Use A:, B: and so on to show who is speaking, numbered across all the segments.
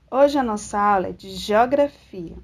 A: Hoje a nossa aula é de Geografia.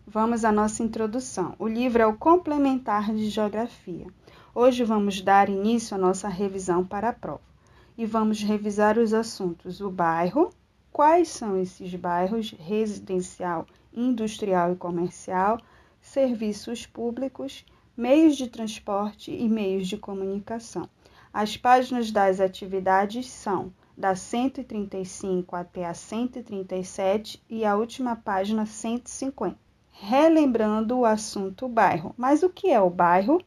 A: Vamos à nossa introdução. O livro é o Complementar de Geografia. Hoje vamos dar início à nossa revisão para a prova. E vamos revisar os assuntos: o bairro, quais são esses bairros, residencial, industrial e comercial, serviços públicos, meios de transporte e meios de comunicação. As páginas das atividades são da 135 até a 137 e a última página 150. Relembrando o assunto bairro. Mas o que é o bairro?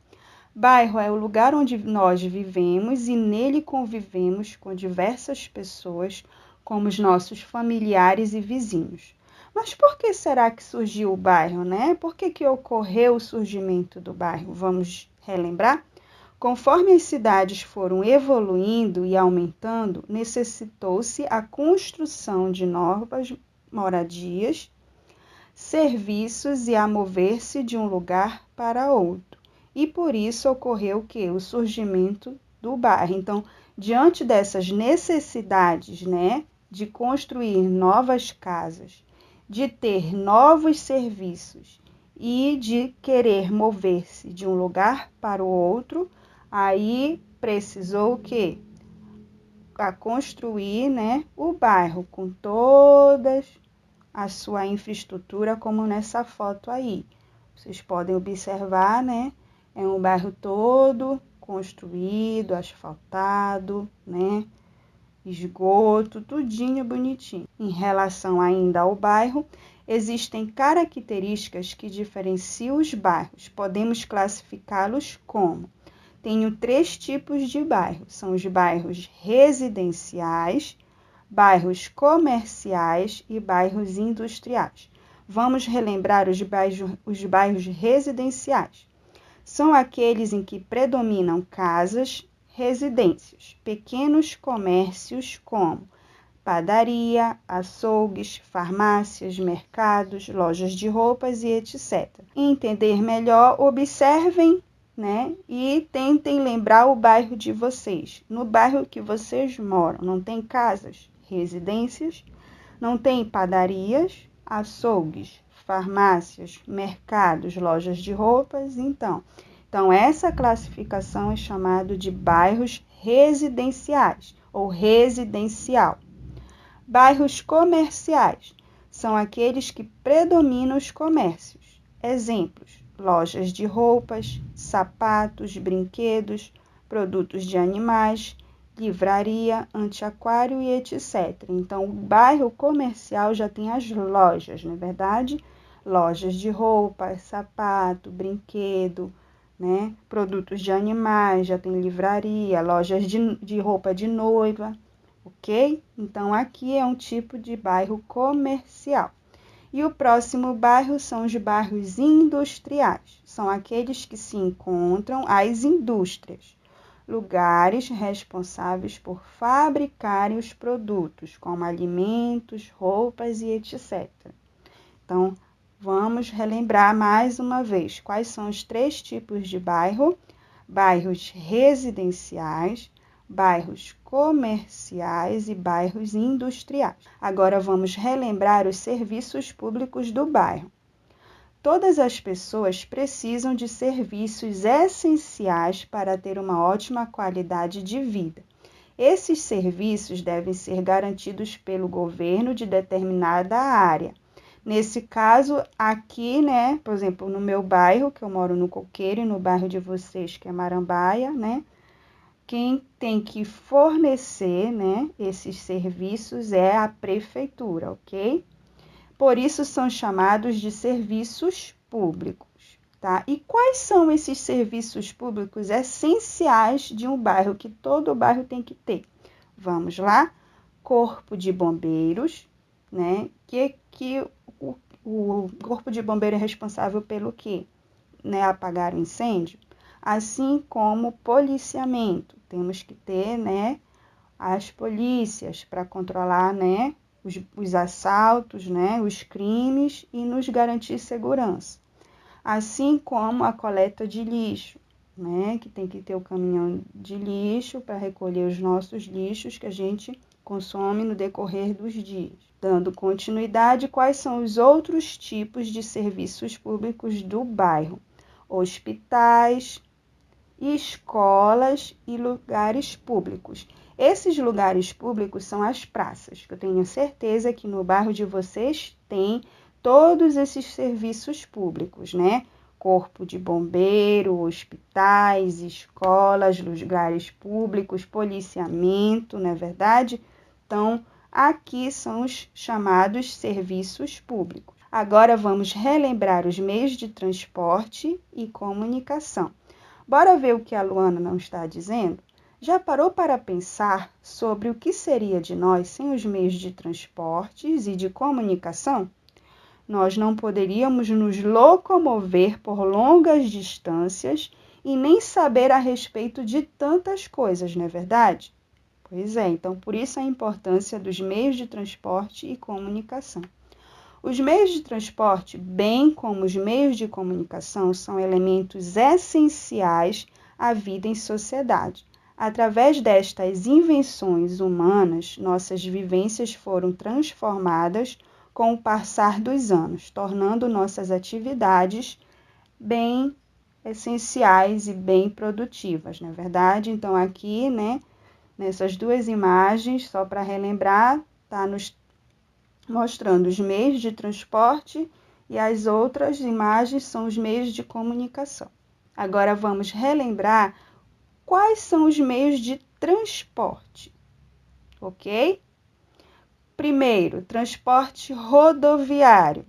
A: Bairro é o lugar onde nós vivemos e nele convivemos com diversas pessoas, como os nossos familiares e vizinhos. Mas por que será que surgiu o bairro, né? Por que ocorreu o surgimento do bairro? Vamos relembrar? Conforme as cidades foram evoluindo e aumentando, necessitou-se a construção de novas moradias, serviços e a mover-se de um lugar para outro. E por isso ocorreu o surgimento do bairro. Então, diante dessas necessidades, né, de construir novas casas, de ter novos serviços e de querer mover-se de um lugar para o outro, aí precisou a construir, né, o bairro com todas a sua infraestrutura, como nessa foto aí. Vocês podem observar, né, é um bairro todo construído, asfaltado, né, esgoto, tudinho bonitinho. Em relação ainda ao bairro, existem características que diferenciam os bairros. Podemos classificá-los como: tenho 3 tipos de bairros, são os bairros residenciais, bairros comerciais e bairros industriais. Vamos relembrar os bairros residenciais. São aqueles em que predominam casas, residências, pequenos comércios como padaria, açougues, farmácias, mercados, lojas de roupas e etc. Entender melhor, observem, né, e tentem lembrar o bairro de vocês. No bairro que vocês moram, não tem casas, residências, não tem padarias, açougues, farmácias, mercados, lojas de roupas? Então essa classificação é chamada de bairros residenciais ou residencial. Bairros comerciais são aqueles que predominam os comércios. Exemplos: lojas de roupas, sapatos, brinquedos, produtos de animais, livraria, antiquário e etc. Então, o bairro comercial já tem as lojas, não é verdade? Lojas de roupa, sapato, brinquedo, né? Produtos de animais, já tem livraria, lojas de roupa de noiva, ok? Então, aqui é um tipo de bairro comercial. E o próximo bairro são os bairros industriais. São aqueles que se encontram as indústrias, lugares responsáveis por fabricarem os produtos, como alimentos, roupas e etc. Então, vamos relembrar mais uma vez quais são os 3 tipos de bairro: bairros residenciais, bairros comerciais e bairros industriais. Agora vamos relembrar os serviços públicos do bairro. Todas as pessoas precisam de serviços essenciais para ter uma ótima qualidade de vida. Esses serviços devem ser garantidos pelo governo de determinada área. Nesse caso, aqui, né, por exemplo, no meu bairro, que eu moro no Coqueiro, e no bairro de vocês, que é Marambaia, né, quem tem que fornecer, né, esses serviços é a prefeitura, ok? Por isso são chamados de serviços públicos, tá? E quais são esses serviços públicos essenciais de um bairro, que todo bairro tem que ter? Vamos lá? Corpo de bombeiros, né? O corpo de bombeiro é responsável pelo quê? Né? Apagar o incêndio. Assim como policiamento. Temos que ter, né, as polícias para controlar, né, os assaltos, né, os crimes e nos garantir segurança. assim como a coleta de lixo, né? Que tem que ter o caminhão de lixo para recolher os nossos lixos que a gente consome no decorrer dos dias. Dando continuidade, quais são os outros tipos de serviços públicos do bairro? Hospitais, escolas e lugares públicos. Esses lugares públicos são as praças, que eu tenho certeza que no bairro de vocês tem todos esses serviços públicos, né? Corpo de bombeiro, hospitais, escolas, lugares públicos, policiamento, não é verdade? Então, aqui são os chamados serviços públicos. Agora vamos relembrar os meios de transporte e comunicação. Bora ver o que a Luana não está dizendo? Já parou para pensar sobre o que seria de nós sem os meios de transportes e de comunicação? Nós não poderíamos nos locomover por longas distâncias e nem saber a respeito de tantas coisas, não é verdade? Pois é, então por isso a importância dos meios de transporte e comunicação. Os meios de transporte, bem como os meios de comunicação, são elementos essenciais à vida em sociedade. Através destas invenções humanas, nossas vivências foram transformadas com o passar dos anos, tornando nossas atividades bem essenciais e bem produtivas, não é verdade? Então aqui, né, nessas duas imagens, só para relembrar, está nos mostrando os meios de transporte e as outras imagens são os meios de comunicação. Agora vamos relembrar quais são os meios de transporte, ok? Primeiro, transporte rodoviário.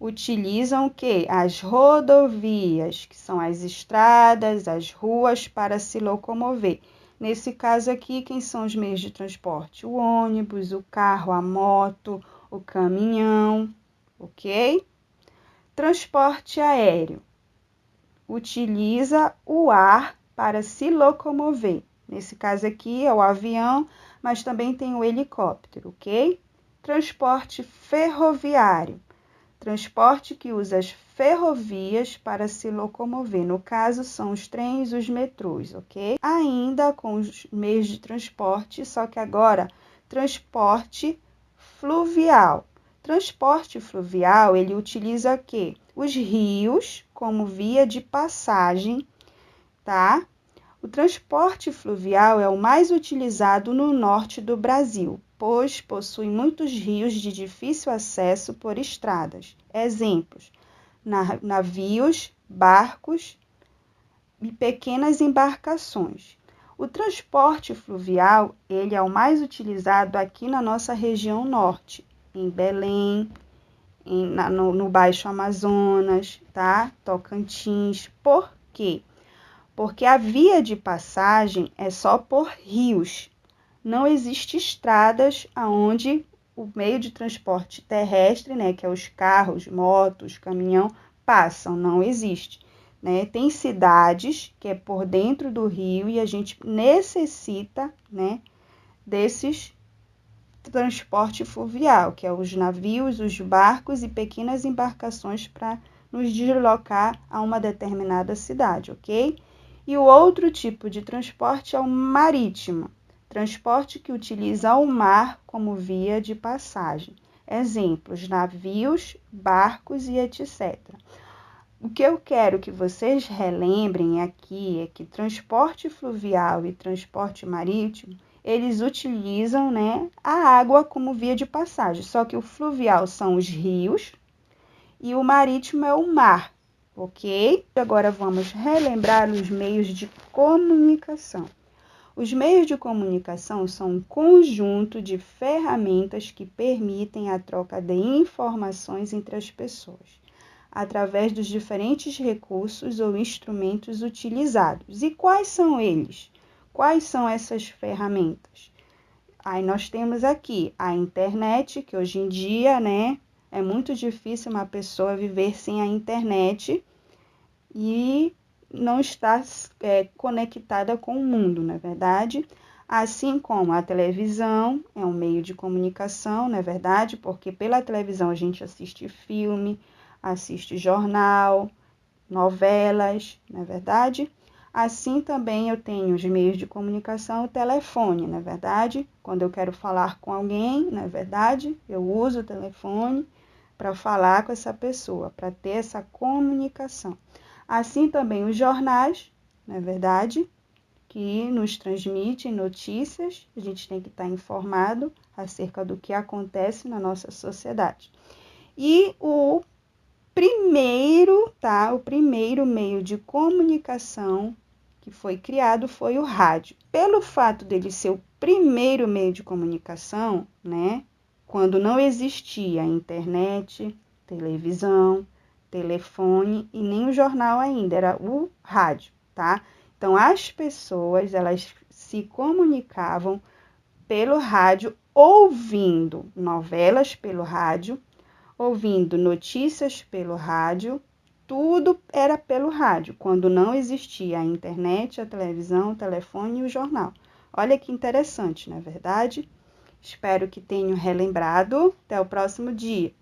A: Utilizam o quê? As rodovias, que são as estradas, as ruas para se locomover. Nesse caso aqui, quem são os meios de transporte? O ônibus, o carro, a moto, o caminhão, ok? Transporte aéreo. Utiliza o ar para se locomover. Nesse caso aqui é o avião, mas também tem o helicóptero, ok? Transporte ferroviário. Transporte que usa as ferrovias para se locomover. No caso, são os trens e os metrôs, ok? Ainda com os meios de transporte, só que agora, transporte fluvial. Transporte fluvial, ele utiliza o quê? Os rios como via de passagem, tá? O transporte fluvial é o mais utilizado no norte do Brasil, pois possui muitos rios de difícil acesso por estradas. Exemplos: navios, barcos e pequenas embarcações. O transporte fluvial, ele é o mais utilizado aqui na nossa região norte, em Belém, no Baixo Amazonas, tá? Tocantins. Por quê? Porque a via de passagem é só por rios. Não existe estradas aonde o meio de transporte terrestre, né, que é os carros, motos, caminhão, passam. Não existe, né? Tem cidades que é por dentro do rio e a gente necessita, né, desses transporte fluvial, que é os navios, os barcos e pequenas embarcações para nos deslocar a uma determinada cidade, ok? E o outro tipo de transporte é o marítimo, transporte que utiliza o mar como via de passagem. Exemplos: navios, barcos e etc. O que eu quero que vocês relembrem aqui é que transporte fluvial e transporte marítimo, eles utilizam, né, a água como via de passagem, só que o fluvial são os rios e o marítimo é o mar, ok? Agora vamos relembrar os meios de comunicação. Os meios de comunicação são um conjunto de ferramentas que permitem a troca de informações entre as pessoas, através dos diferentes recursos ou instrumentos utilizados. E quais são eles? Quais são essas ferramentas? Aí nós temos aqui a internet, que hoje em dia, né, é muito difícil uma pessoa viver sem a internet e não estar conectada com o mundo, não é verdade? Assim como a televisão é um meio de comunicação, não é verdade? Porque pela televisão a gente assiste filme, assiste jornal, novelas, não é verdade? Assim também eu tenho os meios de comunicação, o telefone, não é verdade? Quando eu quero falar com alguém, não é verdade? Eu uso o telefone para falar com essa pessoa, para ter essa comunicação. Assim também os jornais, não é verdade? Que nos transmitem notícias, a gente tem que estar informado acerca do que acontece na nossa sociedade. E o primeiro meio de comunicação que foi criado foi o rádio. Pelo fato dele ser o primeiro meio de comunicação, né? Quando não existia internet, televisão, telefone e nem o jornal ainda, era o rádio, tá? Então as pessoas, elas se comunicavam pelo rádio, ouvindo novelas pelo rádio, ouvindo notícias pelo rádio, tudo era pelo rádio, quando não existia a internet, a televisão, o telefone e o jornal. Olha que interessante, não é verdade? Espero que tenham relembrado. Até o próximo dia.